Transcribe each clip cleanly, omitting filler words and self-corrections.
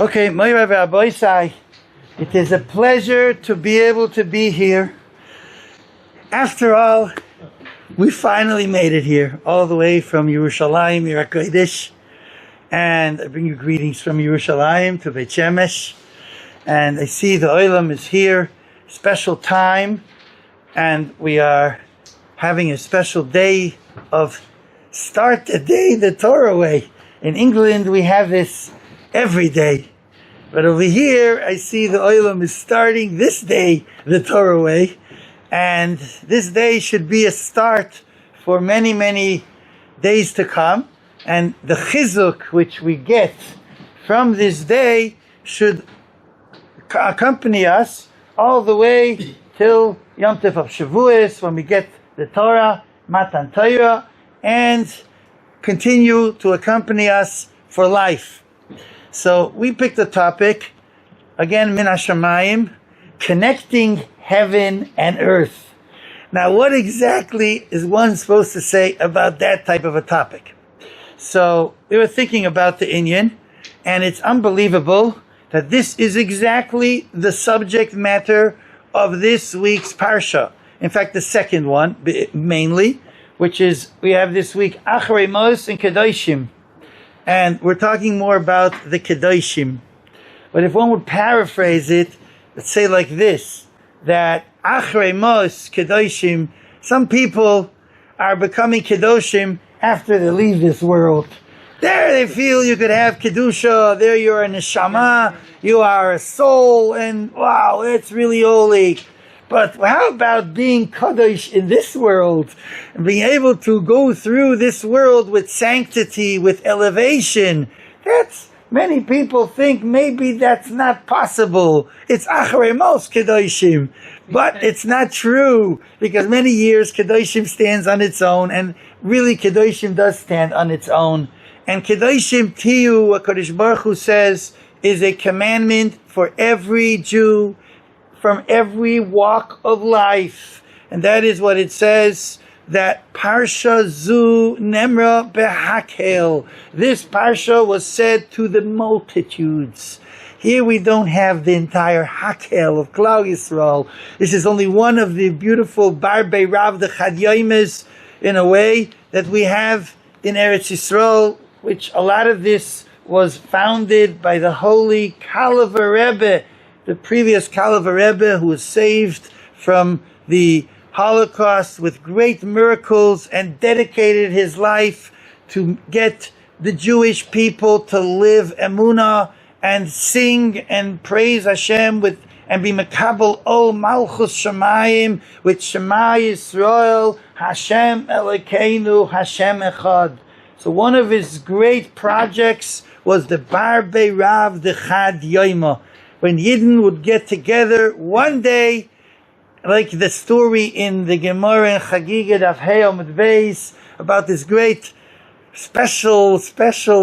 Okay, my Rabbi Boisai, it is a pleasure to be able to be here. After all, we finally made it here, all the way from Yerushalayim, Yer HaKodesh, and I bring you greetings from Yerushalayim to Beit Shemesh, and I see the Olam is here, special time, and we are having a special day of start the day the Torah way. In England, we have this every day. But over here, I see the Olam is starting this day the Torah way. And this day should be a start for many, many days to come. And the chizuk which we get from this day should accompany us all the way till Yom Tov of Shavuos, when we get the Torah, Matan Torah, and continue to accompany us for life. So we picked the topic, again, Min HaShamayim, connecting heaven and earth. Now, what exactly is one supposed to say about that type of a topic? So we were thinking about the Inyan, and it's unbelievable that this is exactly the subject matter of this week's Parsha. In fact, the second one, mainly, which is, we have this week, Acharei Mos and Kedoshim. And we're talking more about the Kedoshim. But if one would paraphrase it, let's say like this, that Acharei Mos, Kedoshim, some people are becoming Kedoshim after they leave this world. There they feel you could have Kedusha, there you're a neshama, you are a soul, and wow, it's really holy. But how about being Kadosh in this world, and being able to go through this world with sanctity, with elevation? Many people think maybe that's not possible. It's Acharei Mos Kedoshim. But it's not true, because many years Kedoshim stands on its own, and really Kedoshim does stand on its own. And Kedoshim Tiyu, HaKadosh Baruch Hu says, is a commandment for every Jew, from every walk of life. And that is what it says, that Parsha Zu Nemra Behakel. This Parsha was said to the multitudes. Here we don't have the entire Hakel of Klal Yisrael. This is only one of the beautiful Barbei Rav, the Chad Yaimas, in a way, that we have in Eretz Yisrael, which a lot of this was founded by the holy Kalavar Rebbe, the previous Kalavar Rebbe, who was saved from the Holocaust with great miracles and dedicated his life to get the Jewish people to live emunah and sing and praise Hashem and be mekabel ol malchus shamayim with Shema Yisrael, Hashem Elokeinu, Hashem Echad. So one of his great projects was the Barbei Rav, the Chad Yaima, when Yidden would get together one day, like the story in the Gemara in Chagiga Daf Hey Amud Beis, about this great special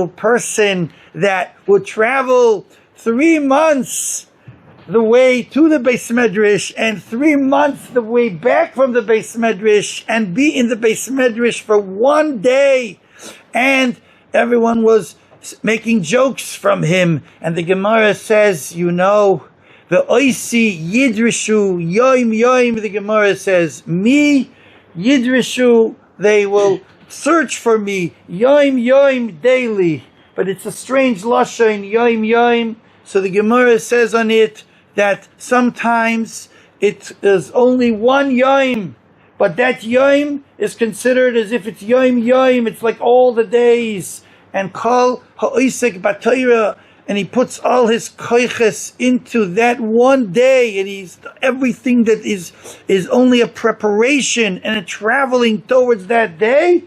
person that would travel 3 months the way to the Beis Medrash and 3 months the way back from the Beis Medrash, and be in the Beis Medrash for one day. And everyone was making jokes from him. And the Gemara says, the Oisi Yidrishu Yoim Yoim, the Gemara says, me Yidrishu, they will search for me, Yoim Yoim, daily. But it's a strange lashon, Yoim Yoim. So the Gemara says on it that sometimes it is only one Yoim, but that Yoim is considered as if it's Yoim Yoim, it's like all the days. And Kol Ha'isek B'Torah, and he puts all his koiches into that one day, and everything that is only a preparation and a traveling towards that day,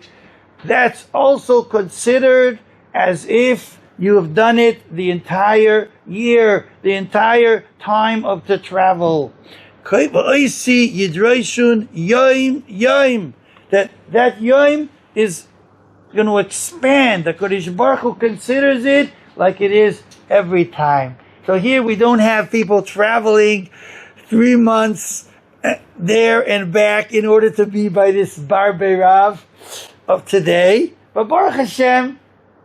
that's also considered as if you have done it the entire year, the entire time of the travel. That Yom is going to expand. The Kodesh Baruch Hu considers it like it is every time. So here we don't have people traveling 3 months there and back in order to be by this Barbei Rav of today. But Baruch Hashem,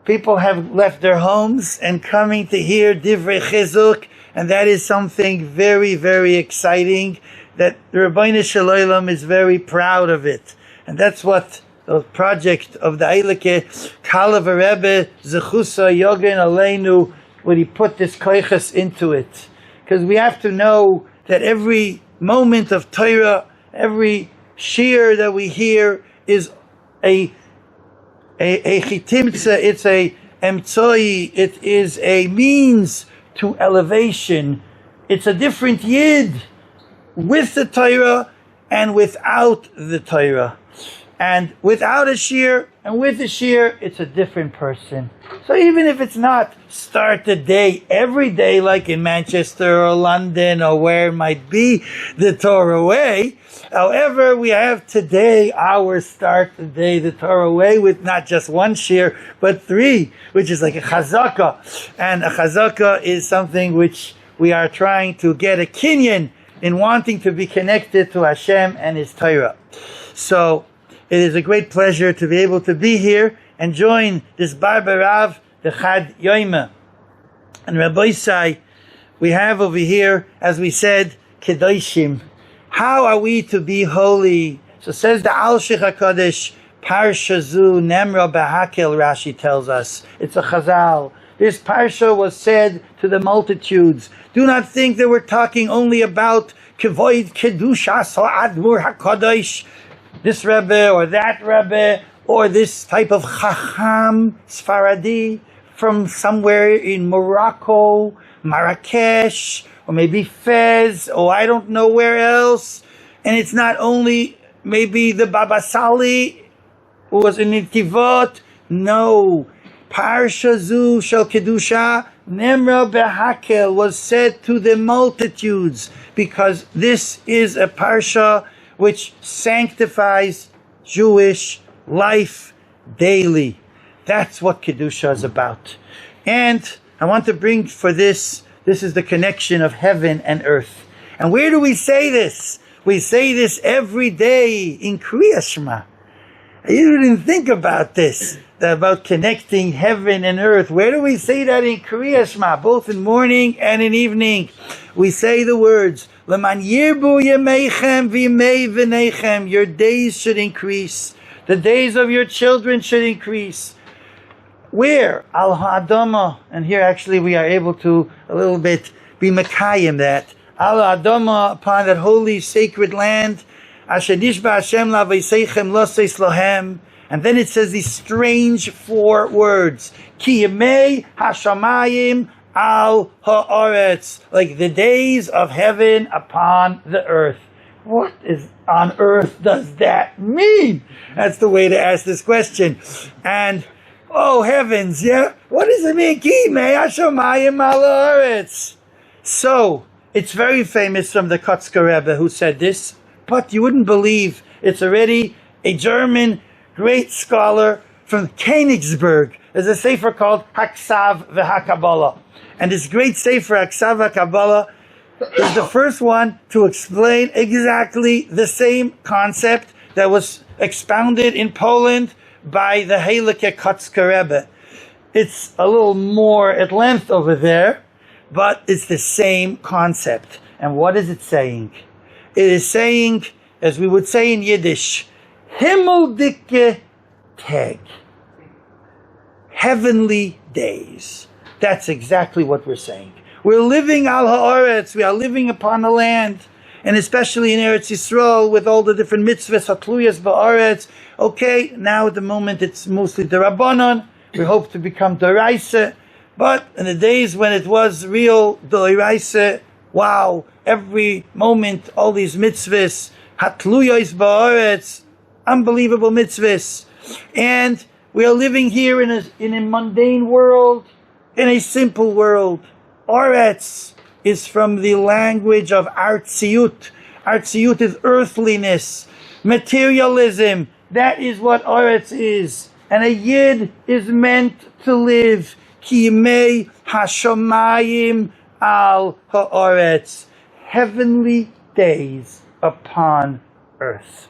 people have left their homes and coming to hear Divrei Chizuk, and that is something very, very exciting, that the Rabbi Sholom is very proud of it. And that's what the project of the Eileke, Kalev Rebbe, Zechusa Yogen Aleinu, when he put this koiches into it. Because we have to know that every moment of Torah, every shiur that we hear is a chitimtza, it's a emtzoi, it is a means to elevation. It's a different yid with the Torah and without the Torah. And without a shiur and with a shiur, it's a different person. So even if it's not start the day every day like in Manchester or London or where it might be the Torah way, however, we have today our start the day the Torah way with not just one shiur but three, which is like a chazaka. And a chazaka is something which we are trying to get a kinyan in wanting to be connected to Hashem and His Torah. So it is a great pleasure to be able to be here and join this Barbarav, the Chad Yaima. And Rabbi Sai, we have over here, as we said, Kedoshim. How are we to be holy? So says the Al Shich HaKadosh, Parsha Zu Nemra Bahakel, Rashi tells us. It's a chazal. This Parsha was said to the multitudes. Do not think that we're talking only about Kevoid Kedusha Admur HaKadosh, this Rebbe or that Rebbe, or this type of Chacham Sfaradi from somewhere in Morocco, Marrakesh, or maybe Fez, or I don't know where else. And it's not only maybe the Baba Sali who was in Nitivot. No. Parsha Zu Shel Kedusha Nemra Behakel was said to the multitudes, because this is a Parsha which sanctifies Jewish life daily. That's what Kedusha is about. And I want to bring for this is the connection of heaven and earth. And where do we say this? We say this every day in Kriya Shema. You didn't think about this, about connecting heaven and earth. Where do we say that in Kriya Shema? Both in morning and in evening. We say the words, L'man yirbu yemeichem v'yimei v'neichem. Your days should increase. The days of your children should increase. Where? Al ha'adama. And here actually we are able to a little bit be mekayim that. Al ha'adama, upon that holy sacred land. Asher nishba Hashem la'veiseichem loseis lohem. And then it says these strange four words. Ki yemei hashamayim al ha'aretz. Like the days of heaven upon the earth. What is on earth does that mean? That's the way to ask this question. And, oh heavens, yeah? What does it mean? Ki yemei hashamayim al ha'aretz. So, it's very famous from the Kotzker Rebbe who said this. But you wouldn't believe it's already a German great scholar from Königsberg. There's a sefer called Haksav v'Hakabbalah. And this great sefer, Haksav v'Hakabbalah, is the first one to explain exactly the same concept that was expounded in Poland by the Heilige Kotzker Rebbe. It's a little more at length over there, but it's the same concept. And what is it saying? It is saying, as we would say in Yiddish, Himmeldicke Tag. Heavenly days. That's exactly what we're saying. We're living al ha'aretz. We are living upon the land. And especially in Eretz Yisrael, with all the different mitzvahs, hatluyas ba'aretz. Okay, now at the moment it's mostly the Rabbanon. We hope to become Doraisa. But in the days when it was real Doraisa, wow, every moment, all these mitzvahs, hatluyos ba'aretz, unbelievable mitzvahs. And we are living here in a mundane world, in a simple world. Aretz is from the language of artziut. Artziut is earthliness, materialism. That is what Aretz is. And a Yid is meant to live. Ki yemei hashamayim al ha'aretz. Heavenly days upon earth.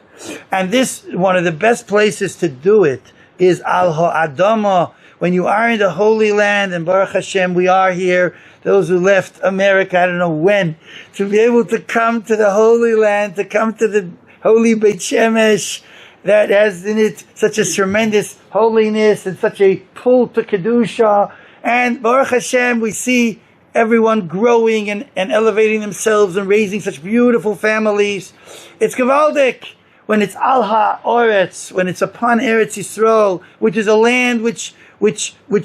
And this, one of the best places to do it is al ha'adama, when you are in the Holy Land, and Baruch Hashem, we are here, those who left America, I don't know when, to be able to come to the Holy Land, to come to the Holy Beit Shemesh, that has in it such a tremendous holiness and such a pull to Kedusha. And Baruch Hashem, we see everyone growing and elevating themselves and raising such beautiful families. It's Gavaldik when it's Al HaOretz, when it's upon Eretz Yisrael, which is a land which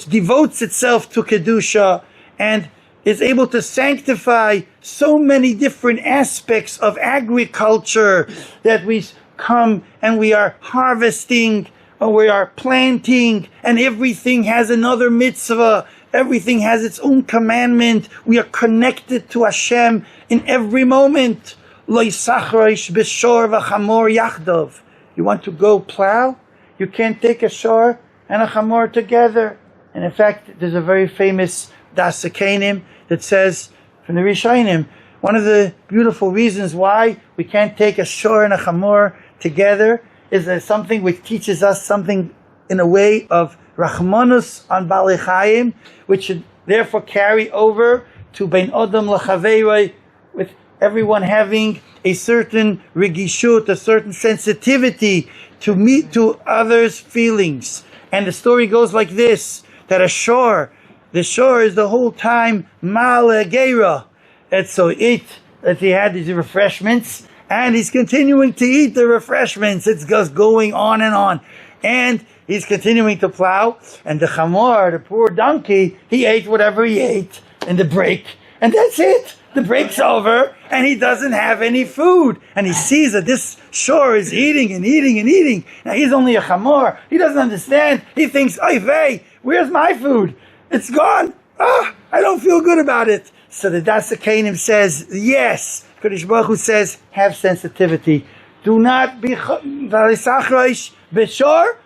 devotes itself to Kedusha and is able to sanctify so many different aspects of agriculture, that we come and we are harvesting or we are planting, and everything has another mitzvah, everything has its own commandment. We are connected to Hashem in every moment. Lo yisachroish b'shor v'chamor yachdov. You want to go plow? You can't take a shor and a chamor together. And in fact, there's a very famous Das Kenim that says, from the Rishonim, one of the beautiful reasons why we can't take a shor and a chamor together is there something which teaches us something in a way of rachmanus on Balei Chaim, which should therefore carry over to Bein Adam L'Chaveiroi, with everyone having a certain regishut, a certain sensitivity to meet to others' feelings. And the story goes like this, that the shore is the whole time Ma'ale Geira. And so he had these refreshments, and he's continuing to eat the refreshments. It's just going on. And he's continuing to plow. And the chamor, the poor donkey, he ate whatever he ate in the break. And that's it. The break's over, and he doesn't have any food. And he sees that this shore is eating and eating and eating. Now he's only a chamor. He doesn't understand. He thinks, oy vey, where's my food? It's gone. I don't feel good about it. So the Das Kenim says, yes. Kadosh Baruch Hu says, have sensitivity. Do not be b'shor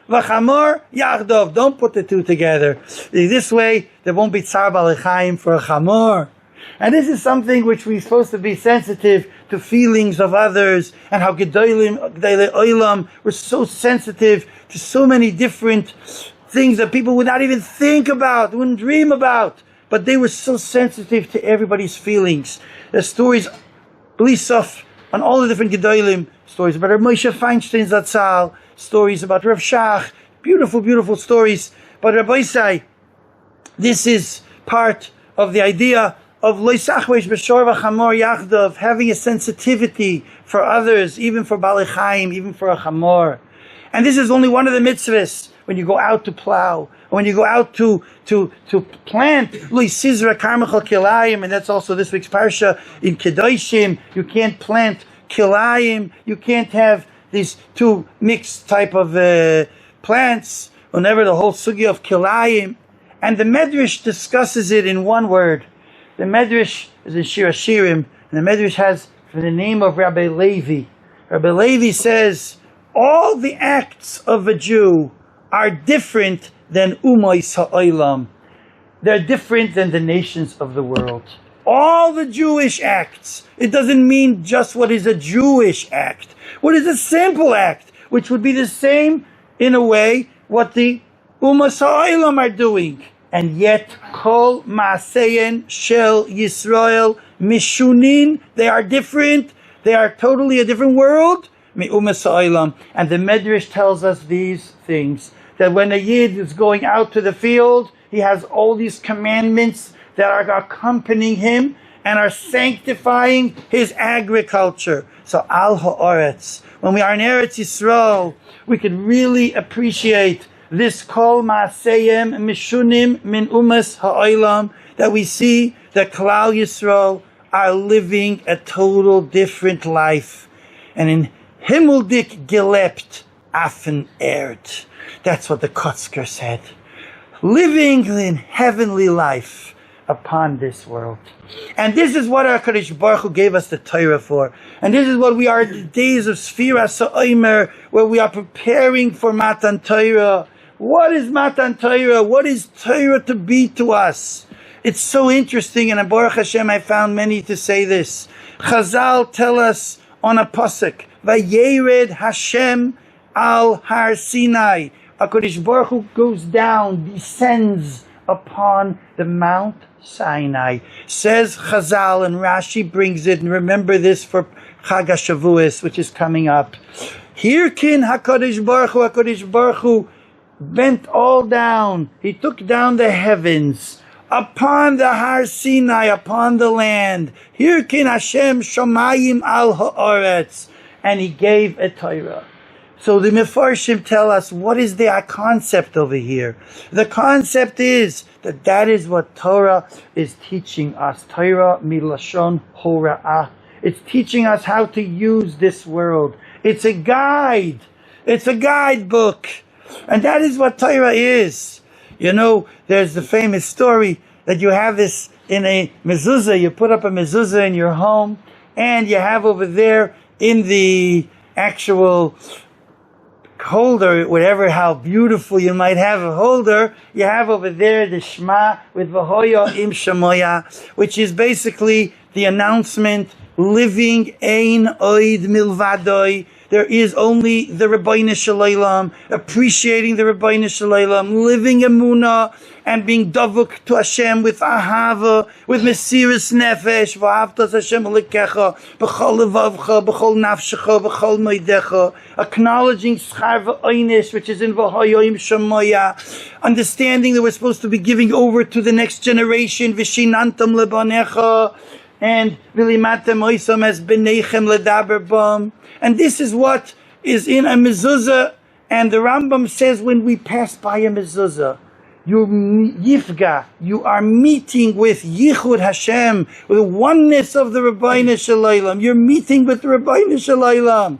v'chamor yachdov. Don't put the two together. This way, there won't be tzar balei chaim for a chamor. And this is something which we're supposed to be sensitive to feelings of others, and how Gedolei Olam were so sensitive to so many different things that people would not even think about, wouldn't dream about. But they were so sensitive to everybody's feelings. There's stories, Blisov, on all the different Gedolim, stories about Rav Moshe Feinstein Zatzal, stories about Rav Shach, beautiful, beautiful stories. But Rabbi Say, this is part of the idea of Lo Yisachroish B'shor v'chamor yachdov, having a sensitivity for others, even for Balei Chaim, even for a chamor. And this is only one of the mitzvahs. When you go out to plow, or when you go out to plant, Lo Yisizra Karmachal Kilayim, and that's also this week's Parsha in Kedoshim. You can't plant Kilayim. You can't have these two mixed type of plants. Whenever the whole sugya of Kilayim, and the Medrash discusses it in one word. The Medrash is in Shir Hashirim, and the Medrash has for the name of Rabbi Levi. Rabbi Levi says all the acts of a Jew are different than Umois Ha'olam. They're different than the nations of the world. All the Jewish acts. It doesn't mean just what is a Jewish act. What is a simple act, which would be the same, in a way, what the Umois Ha'olam are doing. And yet, Kol Ma'aseyen Shel Yisrael Mishunin, they are different. They are totally a different world. Me'umas Ha'olam. And the Medrash tells us these things. That when a Yid is going out to the field, he has all these commandments that are accompanying him and are sanctifying his agriculture. So Al Ha'oretz, when we are in Eretz Yisrael, we can really appreciate this Kol Ma'aseyem Mishunim Min Umas Ha'olam, that we see that Klal Yisrael are living a total different life. And in Himmeldik gelebt, Affen Erd. That's what the Kotzker said. Living in heavenly life upon this world. And this is what our Kadosh Baruch Hu gave us the Torah for. And this is what we are in the days of Sfira Sa'omer, where we are preparing for Matan Torah. What is Matan Torah? What is Torah to be to us? It's so interesting, and Baruch Hashem, I found many to say this. Chazal tell us on a pasuk, Vayered Hashem al Har Sinai. HaKadosh Baruch Hu goes down, descends upon the Mount Sinai. Says Chazal, and Rashi brings it, and remember this for Chag HaShavuos, which is coming up. Hirkin HaKadosh Baruch Hu bent all down. He took down the heavens upon the Har Sinai, upon the land. Hirkin Hashem Shomayim al Haaretz, and he gave a Torah. So the Mefarshim tell us, what is the concept over here? The concept is that is what Torah is teaching us. Torah milashon hora'ah. It's teaching us how to use this world. It's a guide. It's a guidebook. And that is what Torah is. You know, there's the famous story that you have this in a mezuzah. You put up a mezuzah in your home, and you have over there in the actual holder, whatever, how beautiful you might have a holder, you have over there the Shema with V'hoya im Shemoya, which is basically the announcement, living ein oid milvadoi. There is only the Rabbeinu Shalom, appreciating the Rabbeinu Shalom, living emunah, and being davuk to Hashem with ahava, with mesiras nefesh, v'ahavtas Hashem alikecha, b'chol levavcha, b'chol nafshecha, b'chol moedecha, acknowledging schar v'oinish, which is in v'hoyoim shemoya, understanding that we're supposed to be giving over to the next generation, v'shinantam lebanecha, and v'limatem oisam as b'neichem ledaber bam. And this is what is in a mezuzah. And the Rambam says when we pass by a mezuzah, you yifga, you are meeting with Yichud Hashem, with the oneness of the Rabbeinu Shalom. You're meeting with the Rabbeinu Shalom.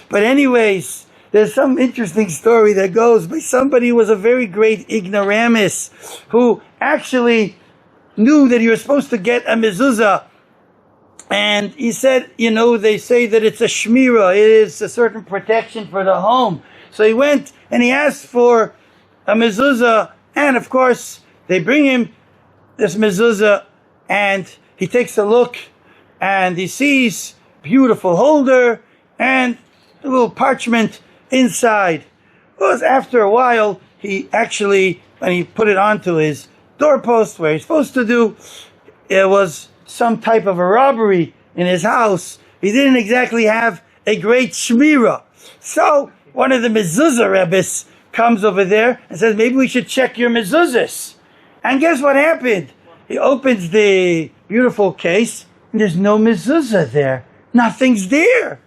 But anyways, there's some interesting story that goes by somebody who was a very great ignoramus, who actually knew that he was supposed to get a mezuzah. And he said, you know, they say that it's a shmira, it is a certain protection for the home. So he went and he asked for a mezuzah, and of course, they bring him this mezuzah, and he takes a look, and he sees beautiful holder, and a little parchment inside. Well, after a while, he actually, when he put it onto his doorpost where he's supposed to do, it was some type of a robbery in his house. He didn't exactly have a great shmira. So one of the mezuzah rebbes comes over there and says, maybe we should check your mezuzahs. And guess what happened? He opens the beautiful case, and there's no mezuzah there. Nothing's there.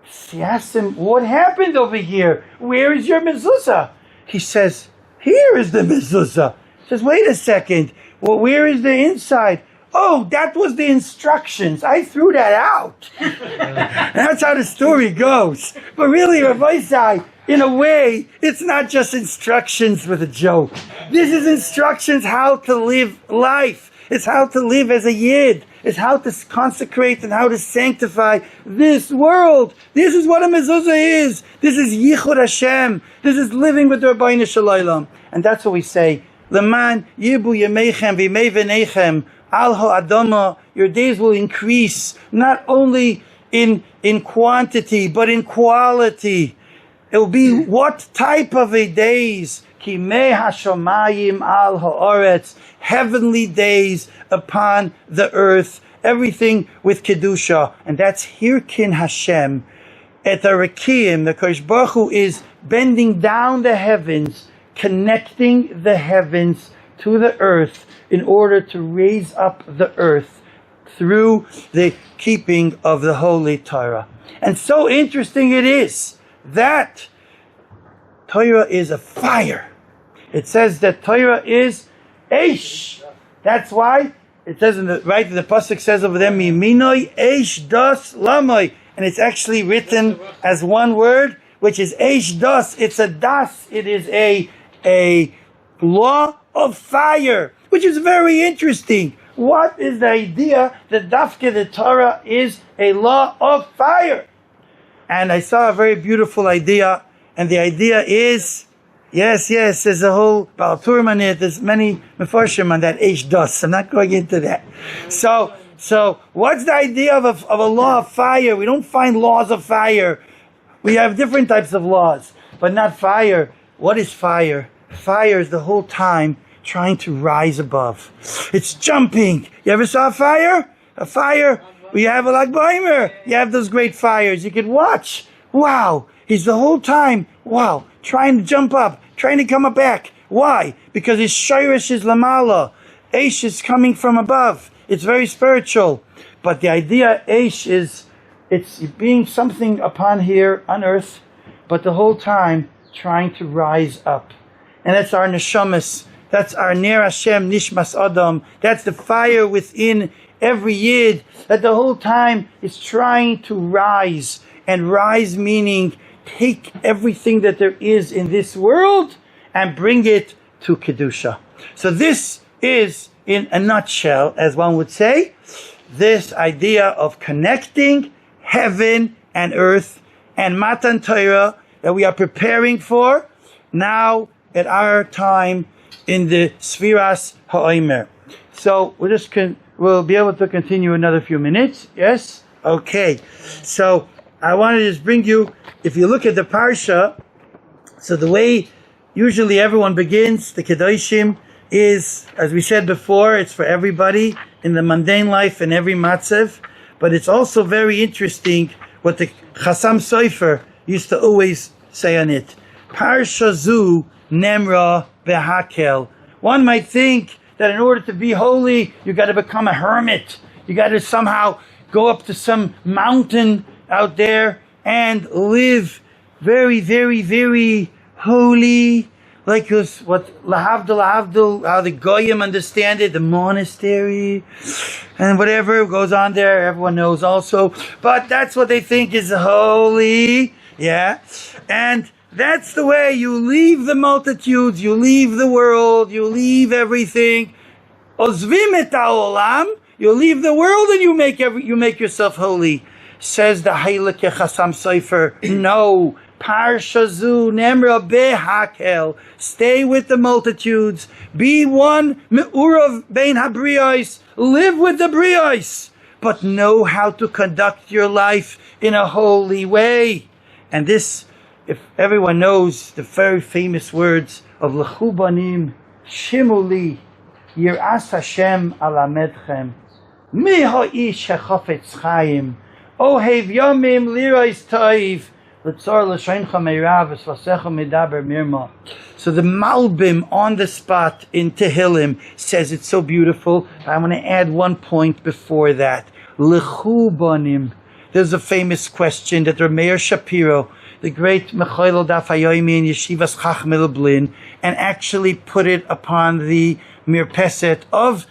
He asks him, what happened over here? Where is your mezuzah? He says, here is the mezuzah. He says, wait a second. Well, where is the inside? Oh, that was the instructions. I threw that out. That's how the story goes. But really, Rabbi Sai, in a way, it's not just instructions with a joke. This is instructions how to live life. It's how to live as a yid. It's how to consecrate and how to sanctify this world. This is what a mezuzah is. This is Yichud Hashem. This is living with the Rabbeinu Shalom. And that's what we say. Leman yibu yemeichem v'imei v'neichem al ha'adama. Your days will increase, not only in quantity, but in quality. It will be what type of a days? Kimei hashamayim al ha'aretz. Heavenly days upon the earth. Everything with Kedusha. And that's Hirkin Hashem. Et Arakim, the Kodesh Baruch Hu is bending down the heavens, connecting the heavens to the earth in order to raise up the earth through the keeping of the Holy Torah. And so interesting it is that Torah is a fire. It says that Torah is Eish. That's why it says in the pasuk says over there, Miminoi Eish Das Lamoi, and it's actually written as one word, which is Eish Das. It's a Das. It is a law of fire, which is very interesting. What is the idea that Dafke the Torah is a law of fire? And I saw a very beautiful idea, and the idea is, yes, there's a whole Baal Turman here, there's many Mefarshim on that Eish Das. I'm not going into that. So what's the idea of a law of fire? We don't find laws of fire. We have different types of laws, but not fire. what is fire? Fire is the whole time trying to rise above. It's jumping. You ever saw a fire? A fire? You have a Lag Baimer. You have those great fires. You could watch. Wow. He's the whole time, wow, trying to jump up, trying to come back. Why? Because his shirish is lamala. Eish is coming from above. It's very spiritual. But the idea, Eish, is it's being something upon here on earth, but the whole time trying to rise up. And that's our neshamas. That's our ner Hashem nishmas adam. That's the fire within every yid that the whole time is trying to rise. And rise meaning take everything that there is in this world and bring it to Kedusha. So this is, in a nutshell, as one would say, this idea of connecting heaven and earth and Matan Torah that we are preparing for now at our time in the Sfiras Ha'omer. So we'll be able to continue another few minutes. Yes? Okay. So I want to just bring you, if you look at the Parsha, so the way usually everyone begins, the Kedoshim, is, as we said before, it's for everybody in the mundane life and every matzev, but it's also very interesting what the Chasam Sofer used to always say on it. Parsha zu nemra behakel. One might think that in order to be holy, you got to become a hermit. You got to somehow go up to some mountain out there and live very, very, very holy, like what lahavdil, how the goyim understand it, the monastery, and whatever goes on there, everyone knows also. But that's what they think is holy, yeah. And that's the way you leave the multitudes, you leave the world, you leave everything. Ozvim et ha'olam, you leave the world and you make yourself holy. Says the Heilige Chasam Sofer, no, Parsha zu nemra behakel, stay with the multitudes, be one me'urav bein habriyos, live with the briyos, but know how to conduct your life in a holy way. And this, if everyone knows the very famous words of L'chu banim shimuli yiras Hashem alamedchem mi ha'ish hechafetz chaim Ohev Yomim Lirois Toiv L'tzor L'shoincha Meirav V'svasecha Medaber Mirma. So the Malbim on the spot in Tehillim says it's so beautiful. I want to add one point before that. L'chu banim. There's a famous question that Rameir Shapiro, the great Mechoil Daf Hayomi in Yeshivas Chachmei Lublin, and actually put it upon the mirpeset of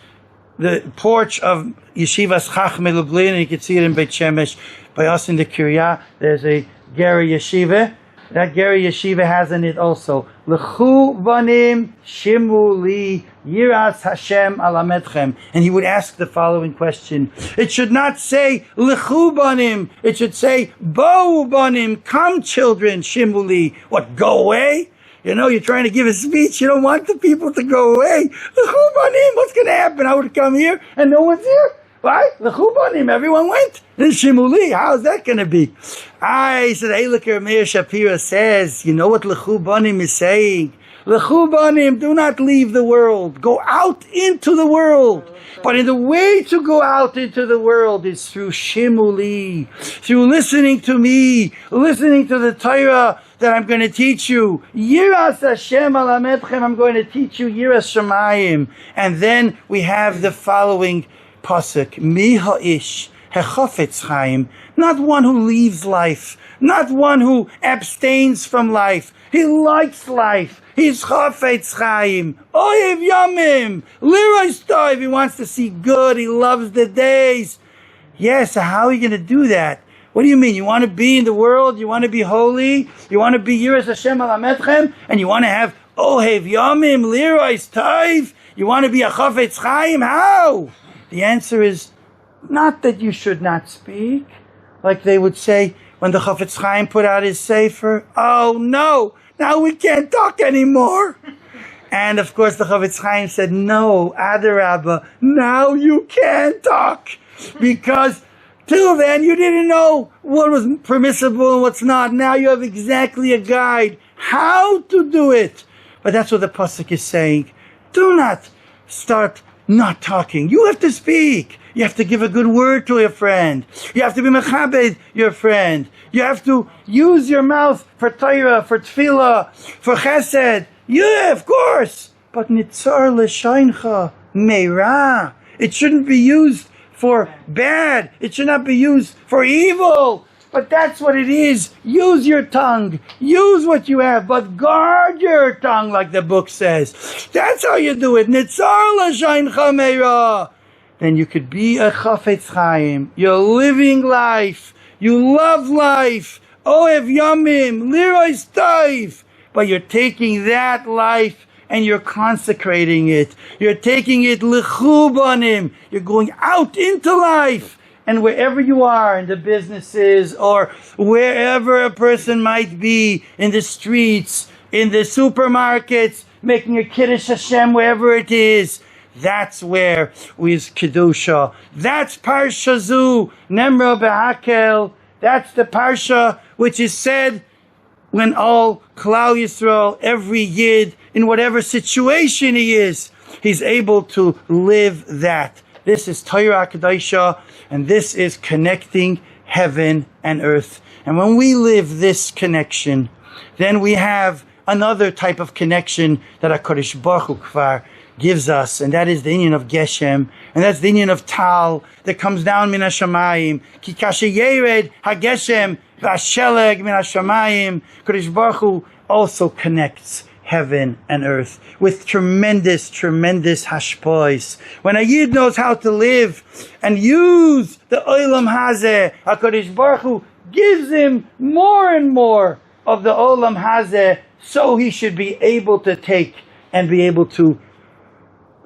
the porch of Yeshivas Chachmei Lublin, and you can see it in Beit Shemesh. By us in the Kiryah, there's a Geri Yeshiva. That Geri Yeshiva has in it also, L'chu banim shimu li yiras Hashem alamedchem. And he would ask the following question. It should not say L'chu banim. It should say Bo'u banim. Come children, shimu li. What, go away? You know, you're trying to give a speech. You don't want the people to go away. L'chu banim, what's going to happen? I would come here and no one's here. Right? L'chu banim, everyone went. Then Shimuli, how's that going to be? I said, hey, look, Meir Shapira says, you know what L'chu banim is saying? L'chu banim, do not leave the world. Go out into the world. But in the way to go out into the world is through Shimuli, through listening to me, listening to the Torah that I'm going to teach you. Yiras Hashem alamedchem, I'm going to teach you Yiras Shamayim. And then we have the following pasuk, Mi ha'ish hechafetz chaim, not one who leaves life, not one who abstains from life. He likes life. He's chafetz chaim. Oyev yamim. Lirois tov. He wants to see good. He loves the days. Yes, so how are you going to do that? What do you mean? You want to be in the world? You want to be holy? You want to be Yiras Hashem alamedchem? And you want to have Ohev yamim, lirois tov? You want to be a chafetz chaim? How? The answer is not that you should not speak, like they would say when the Chafetz Chaim put out his sefer. Oh no, now we can't talk anymore. And of course the Chafetz Chaim said, no, Adarabba, now you can talk. Because till then you didn't know what was permissible and what's not. Now you have exactly a guide how to do it. But that's what the pasuk is saying. Do not start not talking. You have to speak. You have to give a good word to your friend. You have to be mechabed your friend. You have to use your mouth for Torah, for tefillah, for chesed. Yeah, of course. But nitzar l'shayncha meira. It shouldn't be used for bad. It should not be used for evil. But that's what it is. Use your tongue. Use what you have, but guard your tongue, like the book says. That's how you do it. Nitzar l'shayncha meira. Then you could be a chafetz chaim. You're living life. You love life. Ohev yamim, lirois toiv. But you're taking that life and you're consecrating it. You're taking it lechubanim. You're going out into life. And wherever you are, in the businesses or wherever a person might be, in the streets, in the supermarkets, making a Kiddush Hashem, wherever it is, that's where is Kedusha. That's Parsha Zu, Nemra Behakel. That's the Parsha which is said when all Klal Yisrael, every Yid, in whatever situation he is, he's able to live that. This is Torah Kedusha, and this is connecting heaven and earth. And when we live this connection, then we have another type of connection that HaKadosh Baruch Hu Kvar gives us, and that is the union of Geshem, and that's the union of Tal that comes down min hashamayim. Ki kashe yered hageshem v'asheleg min hashamayim. Kadosh Baruch Hu also connects heaven and earth with tremendous hashpois. When a Yid knows how to live and use the Olam Hazeh, HaKadosh Baruch Hu gives him more and more of the Olam Hazeh, so he should be able to take and be able to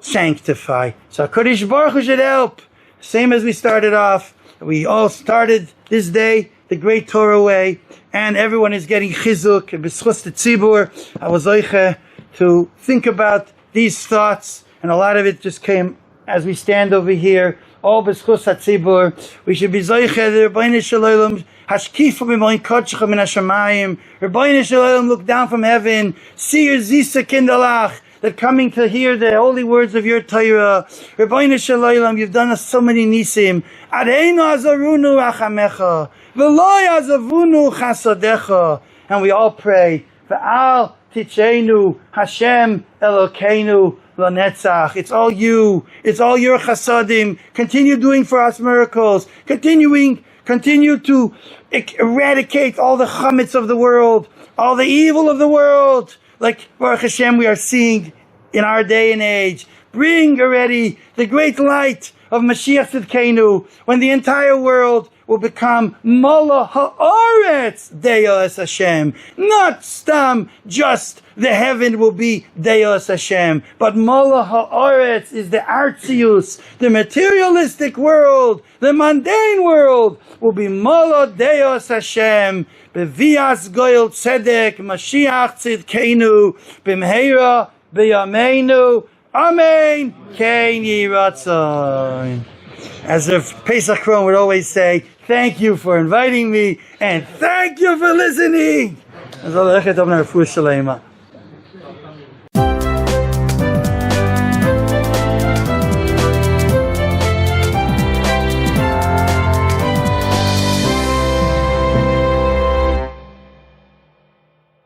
sanctify. So HaKadosh Baruch Hu should help. Same as we started off. We all started this day the great Torah way, and everyone is getting chizuk. B'schus the tzibur, I was zoiche to think about these thoughts, and a lot of it just came as we stand over here. All b'schus hatzibur. We should be zoiche the Rebbeinu Shalom hashkifu b'moin kodshecha min hashamayim. Rebbeinu Shalom, look down from heaven. See your zisa kindalach. That coming to hear the holy words of your Torah. Rebbeinu Shalom, you've done us so many nisim. Areinu azarunu rachamecha, v'lo yazavunu chasadecha. And we all pray, V'al tichenu Hashem Elokeinu lanetzach. It's all you. It's all your chasadim. Continue doing for us miracles. Continue to eradicate all the chametz of the world, all the evil of the world. Like Baruch Hashem, we are seeing in our day and age. Bring already the great light of Mashiach Tzidkenu, when the entire world will become Mala Ha'aretz Deos Hashem. Not Stam, just the heaven will be Deos Hashem, but Mala Ha'aretz is the Artzius, the materialistic world, the mundane world will be Mala Deos Hashem. Bevias Goyel Tzedek Mashiach Tzidkenu B'mheira B'yameinu. Amen. Kein Yiratzon. As if Pesach Kron would always say, thank you for inviting me and thank you for listening.